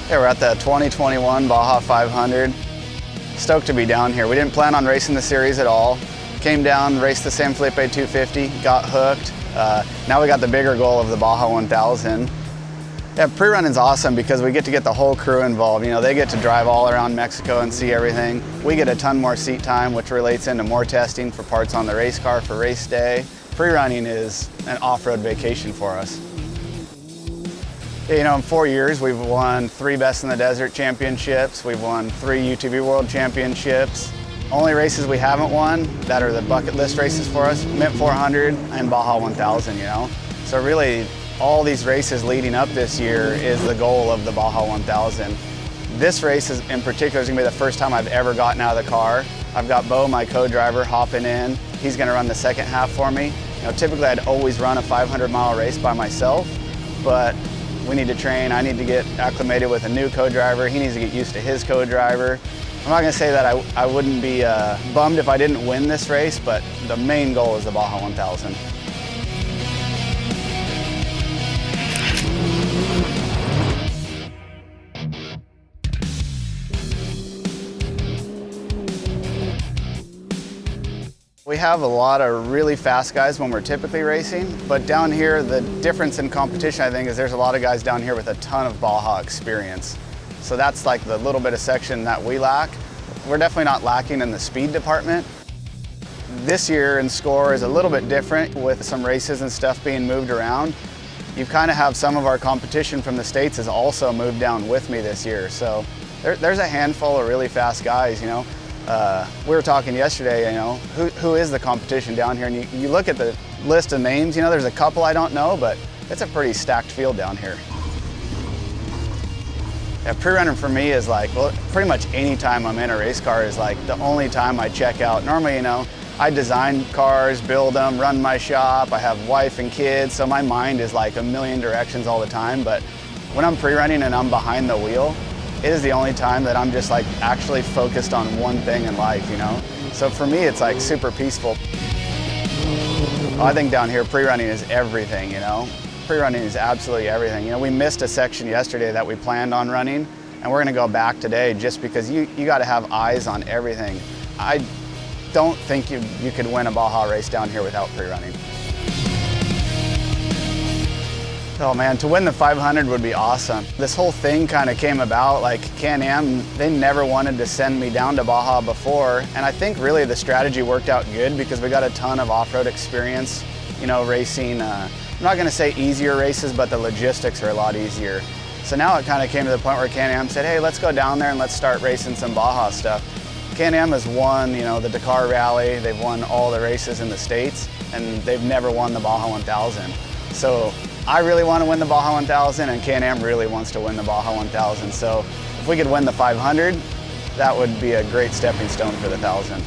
Yeah, we're at the 2021 Baja 500. Stoked to be down here. We didn't plan on racing the series at all. Came down, raced the San Felipe 250, got hooked. Now we got the bigger goal of the Baja 1000. Yeah, pre-running's awesome because we get to get the whole crew involved. You know, they get to drive all around Mexico and see everything. We get a ton more seat time, which relates into more testing for parts on the race car for race day. Pre-running is an off-road vacation for us. You know, in 4 years, we've won 3 Best in the Desert championships. We've won 3 UTV World Championships. Only races we haven't won that are the bucket list races for us, Mint 400 and Baja 1000, you know. So really, all these races leading up this year is the goal of the Baja 1000. This race in particular is gonna be the first time I've ever gotten out of the car. I've got Bo, my co-driver, hopping in. He's gonna run the second half for me. You know, typically I'd always run a 500-mile race by myself, but we need to train. I need to get acclimated with a new co-driver. He needs to get used to his co-driver. I'm not gonna say that I wouldn't be bummed if I didn't win this race, but the main goal is the Baja 1000. We have a lot of really fast guys when we're typically racing, but down here the difference in competition I think is there's a lot of guys down here with a ton of Baja experience. So that's like the little bit of section that we lack. We're definitely not lacking in the speed department. This year in SCORE is a little bit different with some races and stuff being moved around. You kind of have some of our competition from the States has also moved down with me this year. So there's a handful of really fast guys, you know. We were talking yesterday, you know, who is the competition down here? And you look at the list of names, you know, there's a couple I don't know, but it's a pretty stacked field down here. Yeah, pre-running for me is like, well, pretty much any time I'm in a race car is like the only time I check out. Normally, you know, I design cars, build them, run my shop, I have wife and kids, so my mind is like a million directions all the time, but when I'm pre-running and I'm behind the wheel, it is the only time that I'm just like actually focused on one thing in life, you know? So for me, it's like super peaceful. I think down here, pre-running is everything, you know? Pre-running is absolutely everything. You know, we missed a section yesterday that we planned on running, and we're gonna go back today just because you gotta have eyes on everything. I don't think you could win a Baja race down here without pre-running. Oh man, to win the 500 would be awesome. This whole thing kind of came about, like Can-Am, they never wanted to send me down to Baja before, and I think really the strategy worked out good because we got a ton of off-road experience, you know, racing, I'm not gonna say easier races, but the logistics are a lot easier. So now it kind of came to the point where Can-Am said, hey, let's go down there and let's start racing some Baja stuff. Can-Am has won, you know, the Dakar Rally, they've won all the races in the States, and they've never won the Baja 1000. So I really want to win the Baja 1000 and Can-Am really wants to win the Baja 1000. So if we could win the 500, that would be a great stepping stone for the 1000.